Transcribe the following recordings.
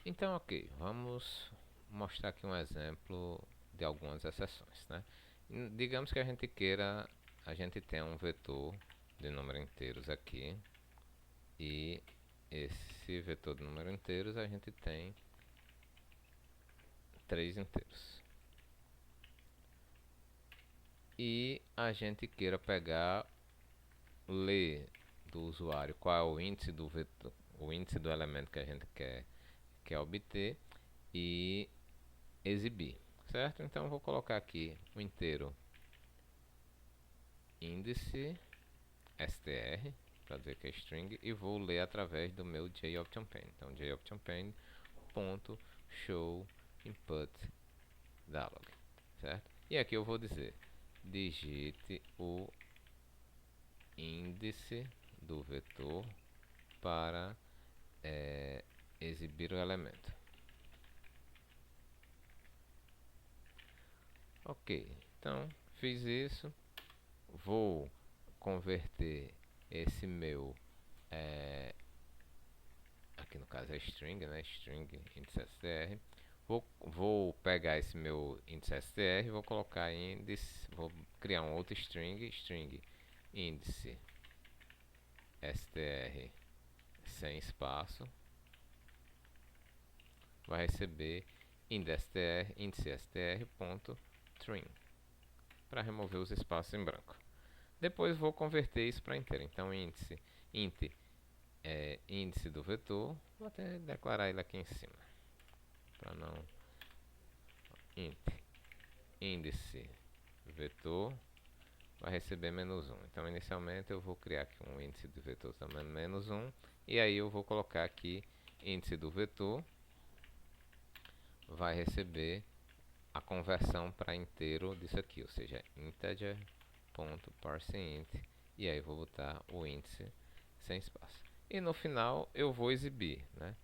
Então, ok, vamos mostrar aqui um exemplo de algumas exceções, né? Digamos que a gente tem um vetor de número inteiros aqui e esse vetor de número inteiros a gente tem três inteiros. E a gente queira pegar, ler do usuário qual é o índice do vetor, o índice do elemento que a gente quer obter e exibir, certo? Então eu vou colocar aqui o inteiro índice str para dizer que é string e vou ler através do meu JOptionPane. Então joptionPane.show input dialog, certo? E aqui eu vou dizer digite o índice do vetor para exibir o elemento. Ok, então fiz isso. Vou converter esse meu, aqui no caso é string, né? String índice str. Vou pegar esse meu índice str, vou colocar índice, vou criar um outro string índice str sem espaço, vai receber índice str.trim para remover os espaços em branco. Depois vou converter isso para inteiro. Então int índice do vetor, vou até declarar ele aqui em cima, para não int índice vetor vai receber menos um. Então inicialmente eu vou criar aqui um índice do vetor tamanho menos um e aí eu vou colocar aqui índice do vetor vai receber a conversão para inteiro disso aqui, ou seja, integer.parseInt, e aí vou botar o índice sem espaço. E no final eu vou exibir, né?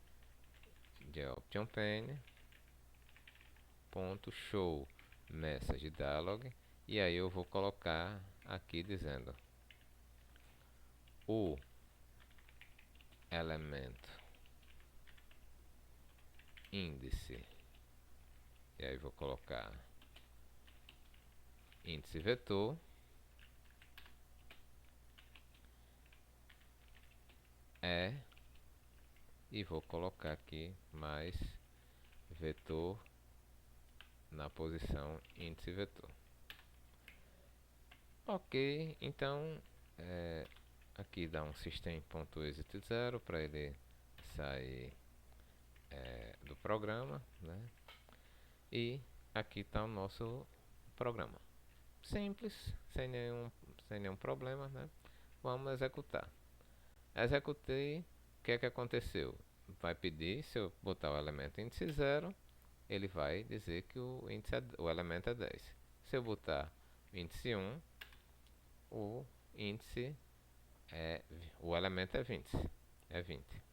JOptionPane.show message dialog, e aí eu vou colocar aqui dizendo o elemento índice, e aí vou colocar índice vetor é, e vou colocar aqui mais vetor na posição índice vetor. Ok, então aqui dá um system.exit 0 para ele sair do programa, né? E aqui está o nosso programa. Simples, sem nenhum problema, né? Vamos executar. Executei, o que é que aconteceu? Vai pedir, se eu botar o elemento índice 0, ele vai dizer que o elemento é 10. Se eu botar índice 1, o índice o elemento é 20,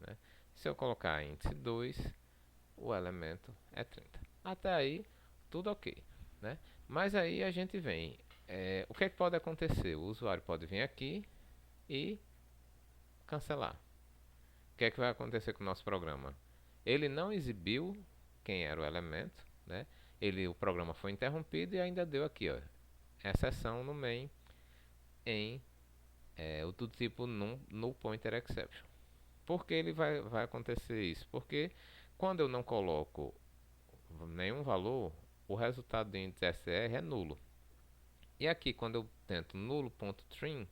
né? Se eu colocar índice 2, o elemento é 30. Até aí, tudo ok, né? Mas aí a gente vem, o que é que pode acontecer? O usuário pode vir aqui e cancelar. O que é que vai acontecer com o nosso programa? Ele não exibiu quem era o elemento, né? O programa foi interrompido e ainda deu aqui, ó, exceção no main em o do tipo null pointer exception. Por que vai acontecer isso? Porque quando eu não coloco nenhum valor, o resultado do índice SR é nulo. E aqui, quando eu tento nulo.trim,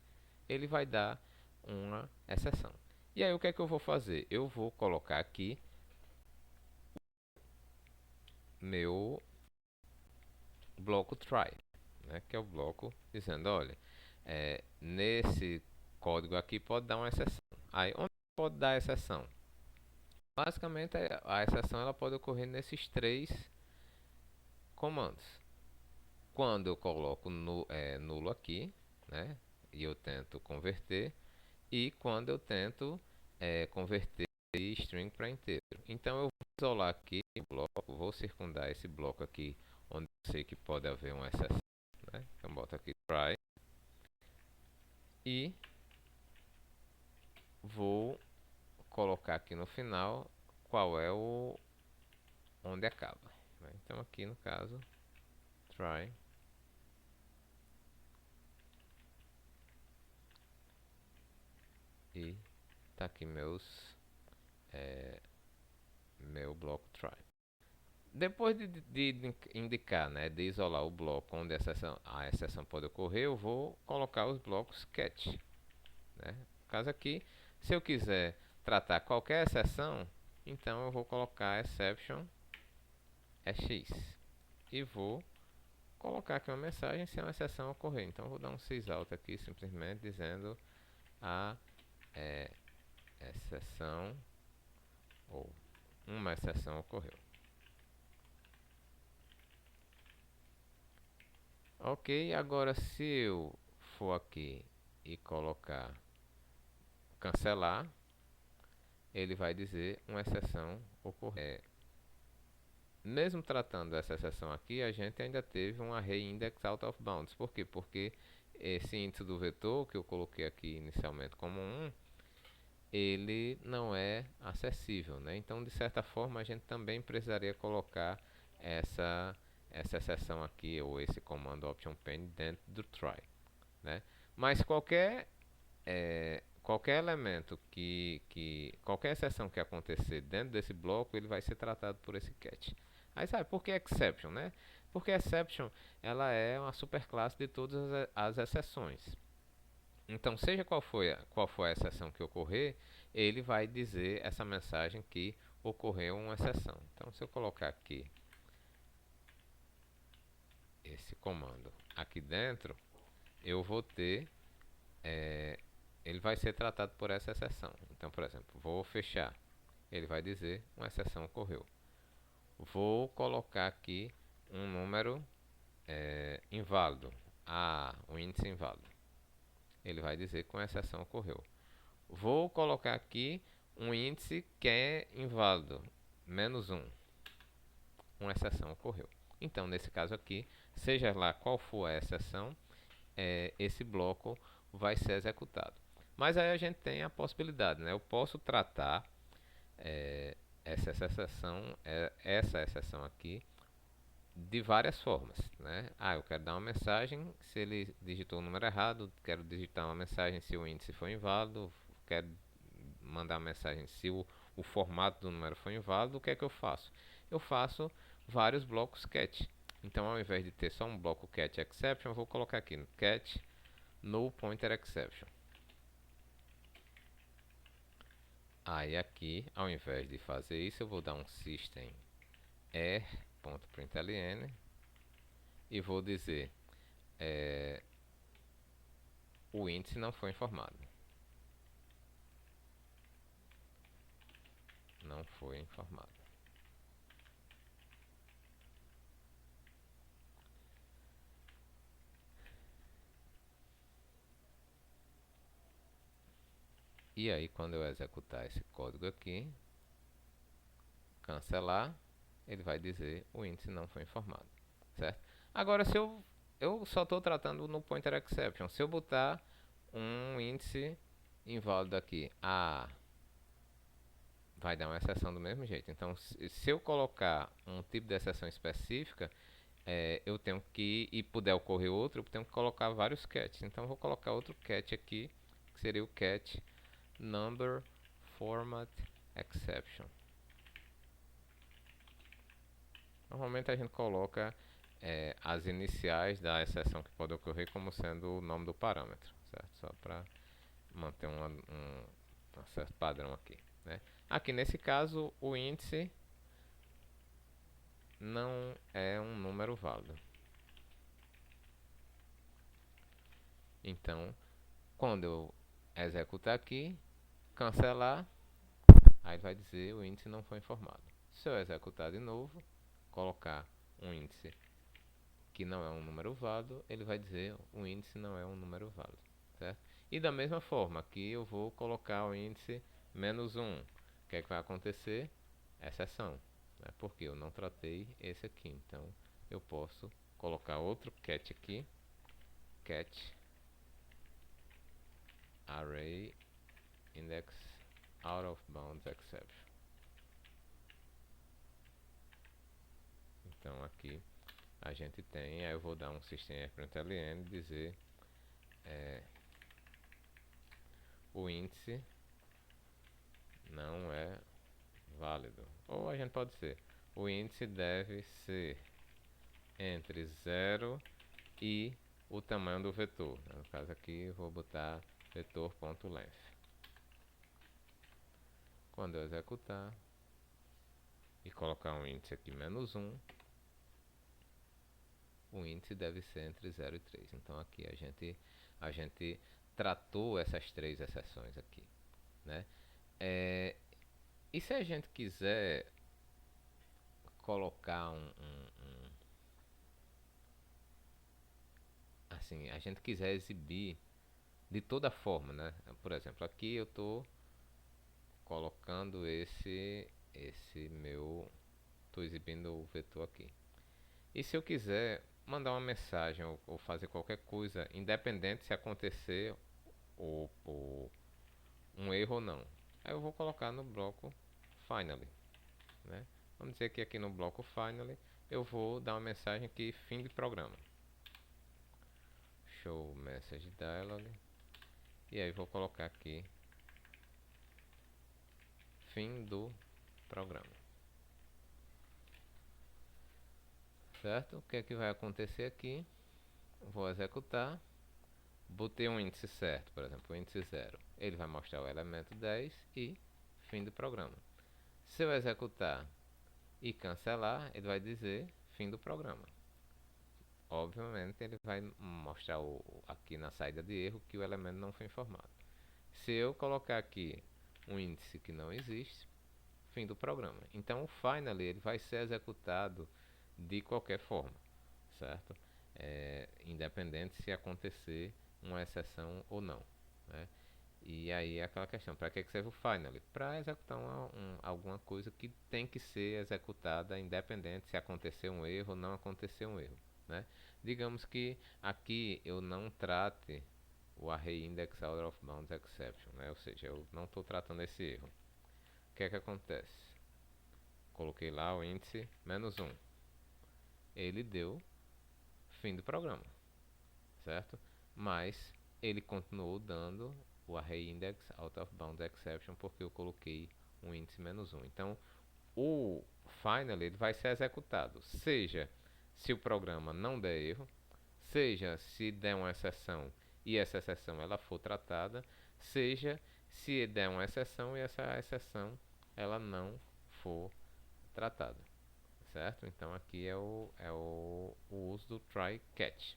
ele vai dar uma exceção. E aí, o que é que eu vou fazer? Eu vou colocar aqui meu bloco try, né, que é o bloco dizendo, olha, nesse código aqui pode dar uma exceção. Aí, onde pode dar exceção? Basicamente, a exceção ela pode ocorrer nesses três comandos. Quando eu coloco nulo aqui, né, e eu tento converter, e quando eu tento converter string para inteiro. Então eu vou isolar aqui o bloco, vou circundar esse bloco aqui, onde eu sei que pode haver uma exceção, né? Então boto aqui try e vou colocar aqui no final qual é onde acaba, né? Então aqui no caso, try e tá aqui meu bloco try. Depois de indicar, né, de isolar o bloco onde a exceção pode ocorrer, eu vou colocar os blocos catch, né? No caso aqui, se eu quiser tratar qualquer exceção, então eu vou colocar exception é x e vou colocar aqui uma mensagem se uma exceção ocorrer. Então eu vou dar um sysalto aqui simplesmente dizendo a exceção ou uma exceção ocorreu. Ok, agora se eu for aqui e colocar cancelar, ele vai dizer uma exceção ocorreu. Mesmo tratando essa exceção aqui, a gente ainda teve um array index out of bounds. Por quê? Porque esse índice do vetor que eu coloquei aqui inicialmente como 1, ele não é acessível, né? Então, de certa forma, a gente também precisaria colocar essa, essa exceção aqui, ou esse comando option pen dentro do try, né? Mas qualquer elemento qualquer exceção que acontecer dentro desse bloco, ele vai ser tratado por esse catch. Aí sabe, por que exception, né? Porque exception, ela é uma superclasse de todas as exceções. Então, seja qual for a exceção que ocorrer, ele vai dizer essa mensagem que ocorreu uma exceção. Então, se eu colocar aqui esse comando aqui dentro, eu vou ter ele vai ser tratado por essa exceção. Então, por exemplo, vou fechar, ele vai dizer uma exceção ocorreu. Vou colocar aqui um número inválido, um índice inválido. Ele vai dizer que uma exceção ocorreu. Vou colocar aqui um índice que é inválido, -1. Uma exceção ocorreu. Então, nesse caso aqui, seja lá qual for a exceção, esse bloco vai ser executado. Mas aí a gente tem a possibilidade, né? Eu posso tratar essa exceção aqui de várias formas, né? Eu quero dar uma mensagem se ele digitou o número errado, quero digitar uma mensagem se o índice foi inválido, quero mandar uma mensagem se o formato do número foi inválido. O que é que eu faço? Eu faço vários blocos catch. Então, ao invés de ter só um bloco catch exception, eu vou colocar aqui no catch null pointer exception. Aí aqui, ao invés de fazer isso, eu vou dar um system er.println e vou dizer o índice não foi informado. Não foi informado. E aí, quando eu executar esse código aqui, cancelar, ele vai dizer o índice não foi informado, certo? Agora, se eu só estou tratando no pointer exception, se eu botar um índice inválido aqui, vai dar uma exceção do mesmo jeito. Então, se eu colocar um tipo de exceção específica, eu tenho que, e puder ocorrer outro, eu tenho que colocar vários catches. Então, eu vou colocar outro catch aqui, que seria o catch number format exception. Normalmente a gente coloca as iniciais da exceção que pode ocorrer como sendo o nome do parâmetro, certo? Só para manter um certo padrão aqui, né? Aqui nesse caso o índice não é um número válido. Então, quando eu executar aqui, cancelar, aí vai dizer o índice não foi informado. Se eu executar de novo, colocar um índice que não é um número válido, ele vai dizer o índice não é um número válido, certo? E da mesma forma, aqui eu vou colocar o índice -1. O que é que vai acontecer? Exceção, né? Porque eu não tratei esse aqui. Então, eu posso colocar outro catch aqui, catch array index out of bounds exception. aqui a gente tem, aí eu vou dar um system.ln e dizer o índice não é válido. Ou a gente pode ser, o índice deve ser entre 0 e o tamanho do vetor. No caso aqui eu vou botar vetor.length. Quando eu executar e colocar um índice aqui -1, o índice deve ser entre 0 e 3. Então aqui a gente tratou essas três exceções aqui, né? E se a gente quiser colocar assim, a gente quiser exibir de toda forma, né? Por exemplo, aqui eu estou colocando estou exibindo o vetor aqui. E se eu quiser mandar uma mensagem ou fazer qualquer coisa, independente se acontecer ou um erro ou não, aí eu vou colocar no bloco finally, né? Vamos dizer que aqui no bloco finally eu vou dar uma mensagem aqui, fim de programa, show message dialog, e aí vou colocar aqui fim do programa, certo? O que é que vai acontecer aqui? Vou executar, botei um índice certo, por exemplo, o índice 0, ele vai mostrar o elemento 10 e fim do programa. Se eu executar e cancelar, ele vai dizer fim do programa. Obviamente ele vai mostrar aqui na saída de erro que o elemento não foi informado. Se eu colocar aqui um índice que não existe, fim do programa. Então o finally ele vai ser executado de qualquer forma, certo? Independente se acontecer uma exceção ou não, né? E aí é aquela questão, para que serve o finally? Para executar alguma coisa que tem que ser executada independente se acontecer um erro ou não acontecer um erro, né? Digamos que aqui eu não trate o array index out of bounds exception, né? Ou seja, eu não estou tratando esse erro. O que é que acontece? Coloquei lá o índice -1. Ele deu fim do programa, certo? Mas ele continuou dando o array index out of bounds exception porque eu coloquei um índice -1. Então o finally ele vai ser executado, seja se o programa não der erro, seja se der uma exceção e essa exceção ela for tratada, seja se der uma exceção e essa exceção ela não for tratada, certo? Então aqui é o uso do try catch.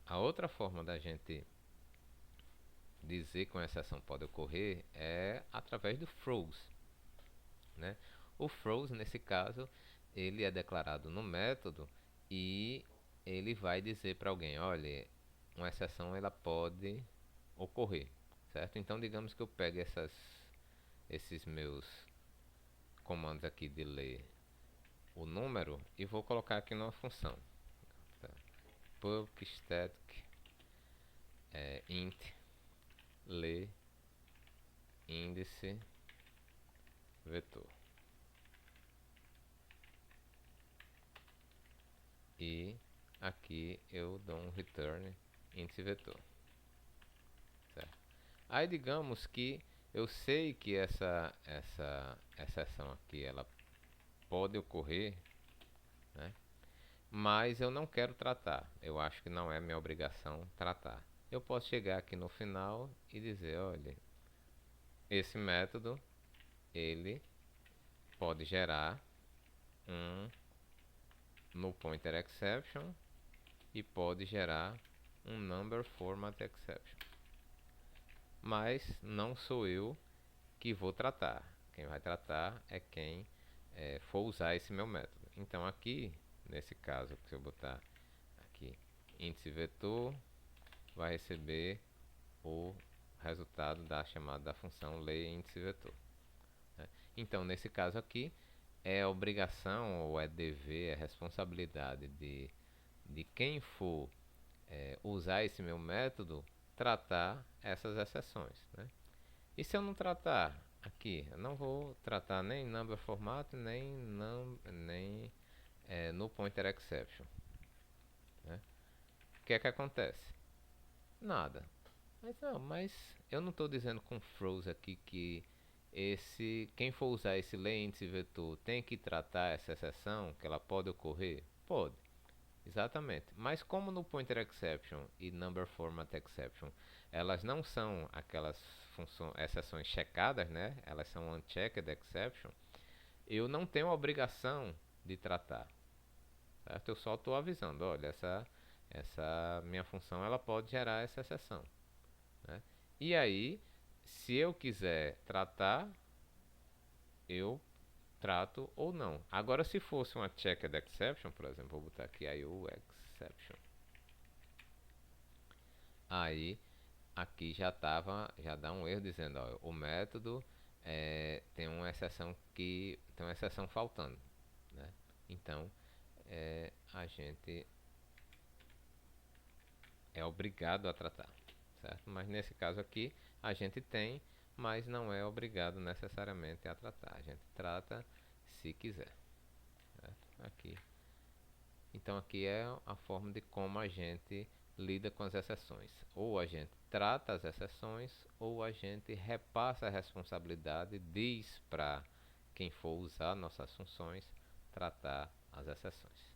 A outra forma da gente dizer que uma exceção pode ocorrer é através do throws, né? O throws, nesse caso, ele é declarado no método e ele vai dizer para alguém, olha, uma exceção ela pode ocorrer, certo? Então digamos que eu pegue esses meus comandos aqui de ler o número e vou colocar aqui numa função, tá? Public static int ler índice vetor e aqui eu dou um return índice vetor, certo? Aí digamos que eu sei que essa exceção aqui ela pode ocorrer, né? Mas eu não quero tratar, eu acho que não é minha obrigação tratar. Eu posso chegar aqui no final e dizer, olha, esse método ele pode gerar um null pointer exception e pode gerar um number format exception, mas não sou eu que vou tratar. Quem vai tratar é quem for usar esse meu método. Então aqui, nesse caso, se eu botar aqui índice vetor, vai receber o resultado da chamada da função ler índice vetor, né? Então nesse caso aqui é obrigação ou é dever, é responsabilidade de quem for usar esse meu método tratar essas exceções, né? E se eu não tratar aqui, eu não vou tratar nem number format nem no pointer exception, né? O que é que acontece? Nada. Mas eu não estou dizendo com throws aqui que quem for usar esse índice vetor tem que tratar essa exceção, que ela pode ocorrer? Pode, exatamente. Mas como no pointer exception e number format exception, elas não são aquelas exceções checadas, né? Elas são unchecked exception. Eu não tenho a obrigação de tratar, certo? Eu só estou avisando, olha, essa minha função ela pode gerar essa exceção, né? E aí, se eu quiser tratar, eu trato ou não. Agora, se fosse uma checked exception, por exemplo, vou botar aqui IO exception. Aí, aqui já dá um erro dizendo, ó, o método tem uma exceção faltando, né? Então, a gente é obrigado a tratar, certo? Mas nesse caso aqui, a gente tem, mas não é obrigado necessariamente a tratar. A gente trata se quiser, certo? Aqui. Então aqui é a forma de como a gente lida com as exceções. Ou a gente trata as exceções, ou a gente repassa a responsabilidade, diz para quem for usar nossas funções tratar as exceções.